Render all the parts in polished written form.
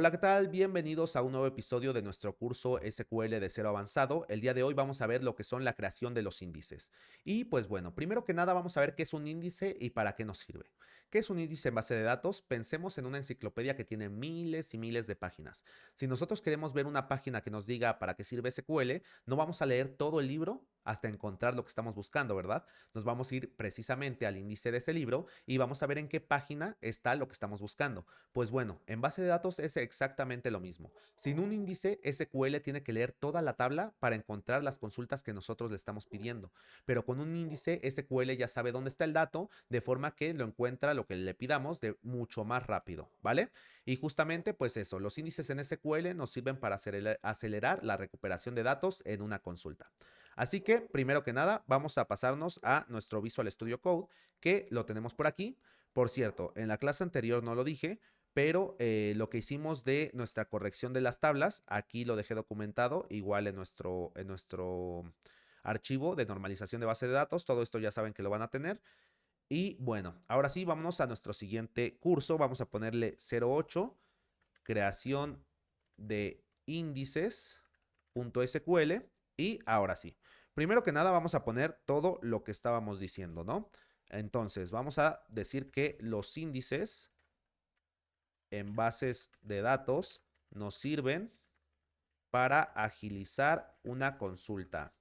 Hola, ¿qué tal? Bienvenidos a un nuevo episodio de nuestro curso SQL de cero avanzado. El día de hoy vamos a ver lo que son la creación de los índices. Y pues bueno, primero que nada vamos a ver qué es un índice y para qué nos sirve. ¿Qué es un índice en base de datos? Pensemos en una enciclopedia que tiene miles y miles de páginas. Si nosotros queremos ver una página que nos diga para qué sirve SQL, no vamos a leer todo el libro hasta encontrar lo que estamos buscando, ¿verdad? Nos vamos a ir precisamente al índice de ese libro y vamos a ver en qué página está lo que estamos buscando. Pues bueno, en base de datos es exactamente lo mismo. Sin un índice, SQL tiene que leer toda la tabla para encontrar las consultas que nosotros le estamos pidiendo. Pero con un índice, SQL ya sabe dónde está el dato, de forma que lo encuentra lo que le pidamos de mucho más rápido, ¿vale? Y justamente, pues eso, los índices en SQL nos sirven para acelerar la recuperación de datos en una consulta. Así que, primero que nada, vamos a pasarnos a nuestro Visual Studio Code, que lo tenemos por aquí. Por cierto, en la clase anterior no lo dije, pero lo que hicimos de nuestra corrección de las tablas, aquí lo dejé documentado, igual en nuestro archivo de normalización de base de datos, todo esto ya saben que lo van a tener. Y bueno, ahora sí, vámonos a nuestro siguiente curso, vamos a ponerle 08, creación de índices.sql, y ahora sí, primero que nada vamos a poner todo lo que estábamos diciendo, ¿no? Entonces, vamos a decir que los índices en bases de datos nos sirven para agilizar una consulta.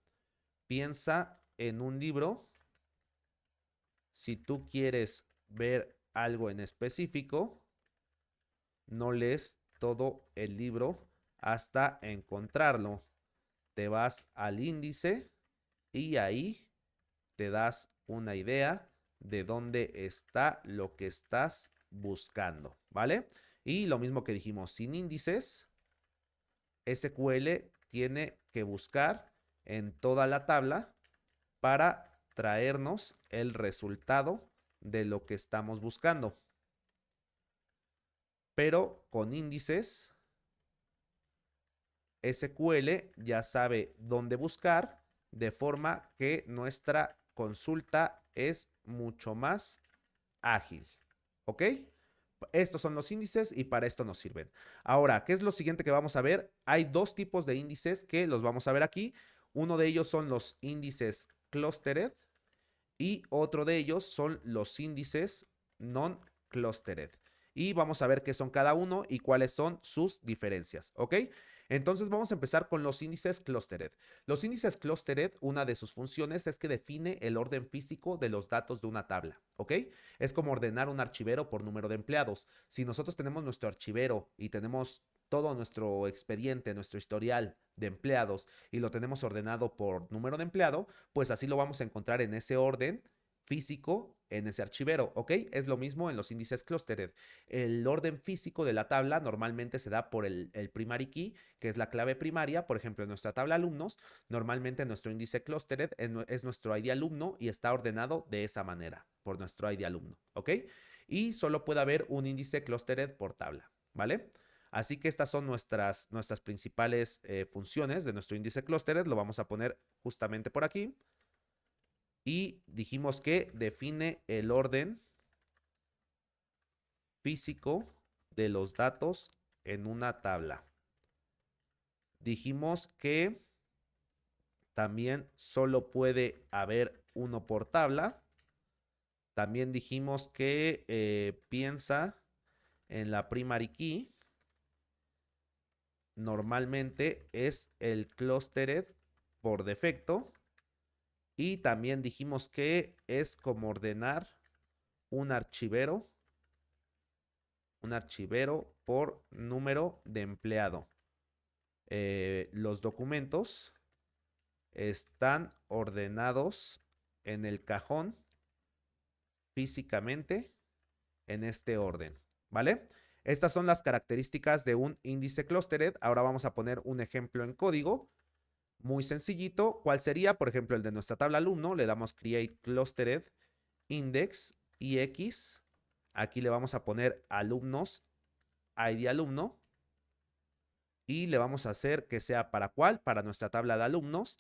Piensa en un libro. Si tú quieres ver algo en específico, no lees todo el libro hasta encontrarlo. Te vas al índice y ahí te das una idea de dónde está lo que estás buscando, ¿vale? Y lo mismo que dijimos, sin índices, SQL tiene que buscar en toda la tabla para traernos el resultado de lo que estamos buscando. Pero con índices, SQL ya sabe dónde buscar, de forma que nuestra consulta es mucho más ágil. ¿Ok? Estos son los índices y para esto nos sirven. Ahora, ¿qué es lo siguiente que vamos a ver? Hay dos tipos de índices que los vamos a ver aquí. Uno de ellos son los índices clustered y otro de ellos son los índices non-clustered. Y vamos a ver qué son cada uno y cuáles son sus diferencias, ¿ok? Entonces vamos a empezar con los índices clustered. Los índices clustered, una de sus funciones es que define el orden físico de los datos de una tabla, ¿ok? Es como ordenar un archivero por número de empleados. Si nosotros tenemos nuestro archivero y tenemos todo nuestro expediente, nuestro historial de empleados y lo tenemos ordenado por número de empleado, pues así lo vamos a encontrar en ese orden físico en ese archivero, ¿ok? Es lo mismo en los índices clustered. El orden físico de la tabla normalmente se da por el primary key, que es la clave primaria. Por ejemplo, en nuestra tabla alumnos, normalmente nuestro índice clustered es nuestro ID alumno y está ordenado de esa manera, por nuestro ID alumno, ¿ok? Y solo puede haber un índice clustered por tabla, ¿vale? Así que estas son nuestras principales funciones de nuestro índice clustered. Lo vamos a poner justamente por aquí. Y dijimos que define el orden físico de los datos en una tabla. Dijimos que también solo puede haber uno por tabla. También dijimos que piensa en la primary key. Normalmente es el clustered por defecto. Y también dijimos que es como ordenar un archivero, un archivero por número de empleado. Los documentos están ordenados en el cajón físicamente en este orden, ¿vale? Estas son las características de un índice clustered. Ahora vamos a poner un ejemplo en código muy sencillito. ¿Cuál sería? Por ejemplo, el de nuestra tabla alumno. Le damos create clustered index ix. Aquí le vamos a poner alumnos, ID alumno. Y le vamos a hacer que sea para cuál, para nuestra tabla de alumnos.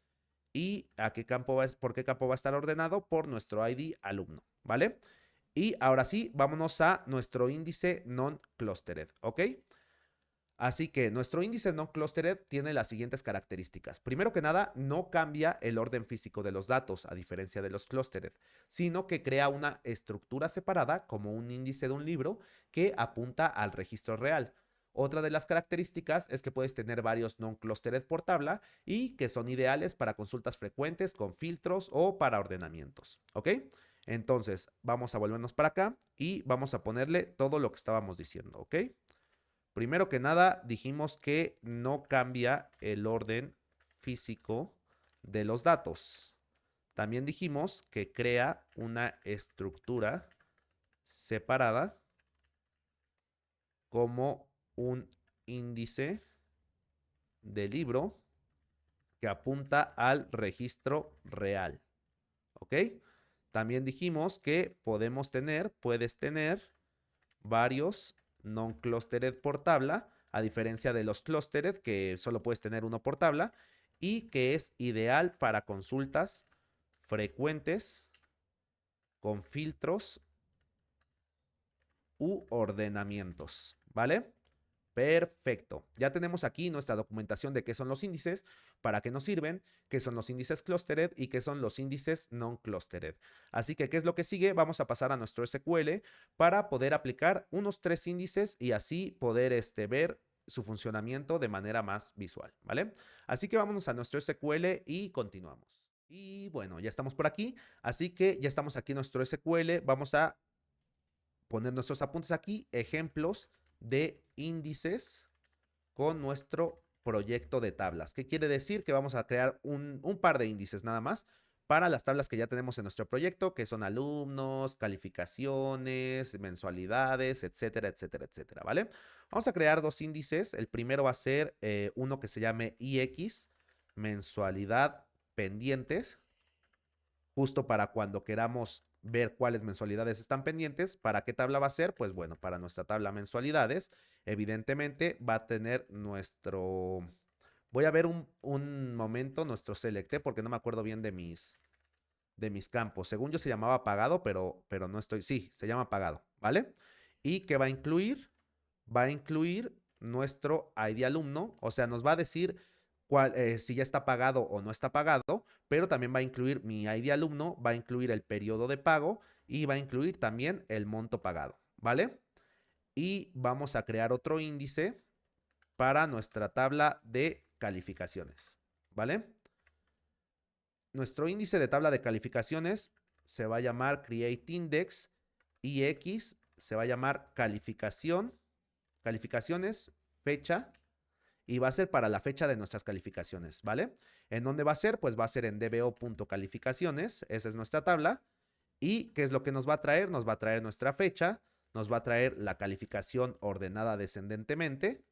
¿Y a qué campo por qué campo va a estar ordenado? Por nuestro ID alumno, ¿vale? Y ahora sí, vámonos a nuestro índice non-clustered, ¿ok? Así que nuestro índice non-clustered tiene las siguientes características. Primero que nada, no cambia el orden físico de los datos, a diferencia de los clustered, sino que crea una estructura separada como un índice de un libro que apunta al registro real. Otra de las características es que puedes tener varios non-clustered por tabla y que son ideales para consultas frecuentes con filtros o para ordenamientos. ¿Ok? Entonces, vamos a volvernos para acá y vamos a ponerle todo lo que estábamos diciendo. ¿Ok? Primero que nada, dijimos que no cambia el orden físico de los datos. También dijimos que crea una estructura separada como un índice de libro que apunta al registro real. ¿Ok? También dijimos que puedes tener varios non-clustered por tabla, a diferencia de los clustered, que solo puedes tener uno por tabla, y que es ideal para consultas frecuentes con filtros u ordenamientos, ¿vale? Perfecto. Ya tenemos aquí nuestra documentación de qué son los índices, para qué nos sirven, qué son los índices clustered y qué son los índices non-clustered. Así que, ¿qué es lo que sigue? Vamos a pasar a nuestro SQL para poder aplicar unos 3 índices y así poder ver su funcionamiento de manera más visual, ¿vale? Así que vámonos a nuestro SQL y continuamos. Y bueno, ya estamos por aquí, así que ya estamos aquí en nuestro SQL. Vamos a poner nuestros apuntes aquí, ejemplos de índices con nuestro proyecto de tablas. ¿Qué quiere decir? Que vamos a crear un par de índices nada más para las tablas que ya tenemos en nuestro proyecto, que son alumnos, calificaciones, mensualidades, etcétera, etcétera, etcétera, ¿vale? Vamos a crear 2 índices. El primero va a ser uno que se llame IX, mensualidad pendientes, justo para cuando queramos ver cuáles mensualidades están pendientes. ¿Para qué tabla va a ser? Pues bueno, para nuestra tabla mensualidades, evidentemente va a tener nuestro... Voy a ver un momento nuestro selecte porque no me acuerdo bien de mis campos. Según yo se llamaba pagado, pero no estoy... Sí, se llama pagado, ¿vale? ¿Y qué va a incluir? Va a incluir nuestro ID alumno, o sea, nos va a decir si ya está pagado o no está pagado, pero también va a incluir mi ID alumno, va a incluir el periodo de pago y va a incluir también el monto pagado, ¿vale? Y vamos a crear otro índice para nuestra tabla de calificaciones, ¿vale? Nuestro índice de tabla de calificaciones se va a llamar Create Index y X se va a llamar calificaciones, fecha, y va a ser para la fecha de nuestras calificaciones, ¿vale? ¿En dónde va a ser? Pues va a ser en dbo.calificaciones, esa es nuestra tabla. ¿Y qué es lo que nos va a traer? Nos va a traer nuestra fecha, nos va a traer la calificación ordenada descendentemente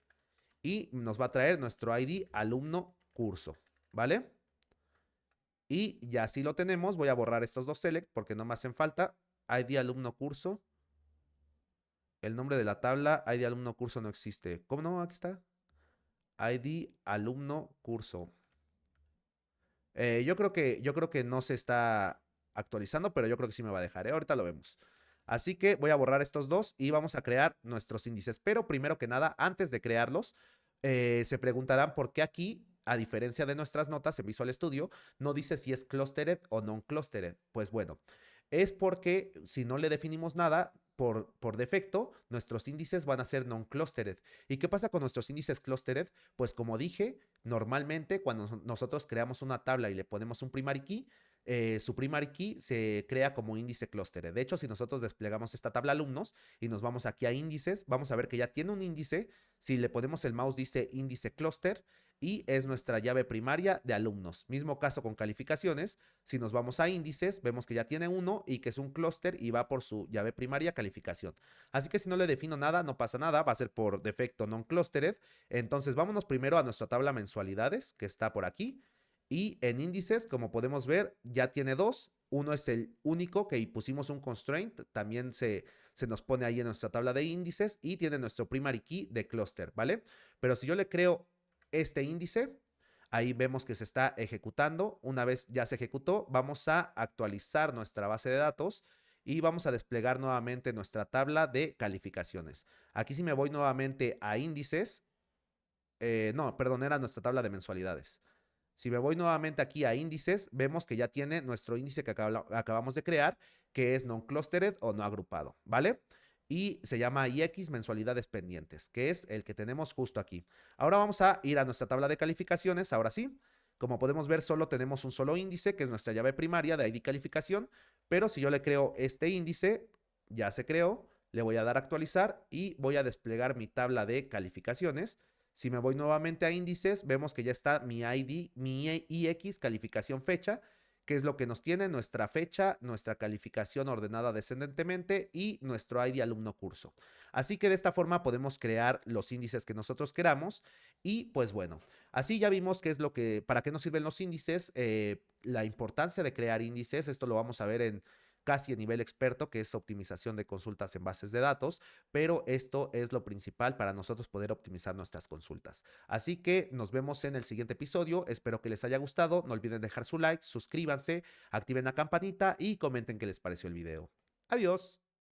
y nos va a traer nuestro ID alumno curso, ¿vale? Y ya si lo tenemos, voy a borrar estos dos select porque no me hacen falta. ID alumno curso. El nombre de la tabla, ID alumno curso no existe. ¿Cómo no? Aquí está. ID alumno curso. Yo creo que no se está actualizando, pero yo creo que sí me va a dejar, ¿eh? Ahorita lo vemos. Así que voy a borrar estos dos y vamos a crear nuestros índices. Pero primero que nada, antes de crearlos, se preguntarán por qué aquí, a diferencia de nuestras notas en Visual Studio, no dice si es clustered o non-clustered. Pues bueno, es porque si no le definimos nada, por defecto, nuestros índices van a ser non-clustered. ¿Y qué pasa con nuestros índices clustered? Pues como dije, normalmente cuando nosotros creamos una tabla y le ponemos un primary key, su primary key se crea como índice clustered. De hecho, si nosotros desplegamos esta tabla alumnos y nos vamos aquí a índices, vamos a ver que ya tiene un índice. Si le ponemos el mouse dice índice cluster y es nuestra llave primaria de alumnos. Mismo caso con calificaciones. Si nos vamos a índices, vemos que ya tiene uno y que es un clúster y va por su llave primaria calificación. Así que si no le defino nada, no pasa nada, va a ser por defecto non-clustered. Entonces vámonos primero a nuestra tabla mensualidades, que está por aquí. Y en índices, como podemos ver, ya tiene dos. Uno es el único que pusimos un constraint, también se nos pone ahí en nuestra tabla de índices y tiene nuestro primary key de cluster, ¿vale? Pero si yo le creo este índice, ahí vemos que se está ejecutando. Una vez ya se ejecutó, vamos a actualizar nuestra base de datos y vamos a desplegar nuevamente nuestra tabla de calificaciones. Aquí si me voy nuevamente a índices, no, perdón, era nuestra tabla de mensualidades. Si me voy nuevamente aquí a índices, vemos que ya tiene nuestro índice que acabamos de crear, que es non-clustered o no agrupado, ¿vale? Y se llama IX mensualidades pendientes, que es el que tenemos justo aquí. Ahora vamos a ir a nuestra tabla de calificaciones, ahora sí. Como podemos ver, solo tenemos un solo índice, que es nuestra llave primaria de ID calificación, pero si yo le creo este índice, ya se creó, le voy a dar a actualizar y voy a desplegar mi tabla de calificaciones. Si me voy nuevamente a índices, vemos que ya está mi ID, mi IX calificación fecha, que es lo que nos tiene nuestra fecha, nuestra calificación ordenada descendentemente y nuestro ID alumno curso. Así que de esta forma podemos crear los índices que nosotros queramos y pues bueno, así ya vimos qué es lo que, para qué nos sirven los índices, la importancia de crear índices, esto lo vamos a ver en casi a nivel experto, que es optimización de consultas en bases de datos, pero esto es lo principal para nosotros poder optimizar nuestras consultas. Así que nos vemos en el siguiente episodio, espero que les haya gustado, no olviden dejar su like, suscríbanse, activen la campanita y comenten qué les pareció el video. Adiós.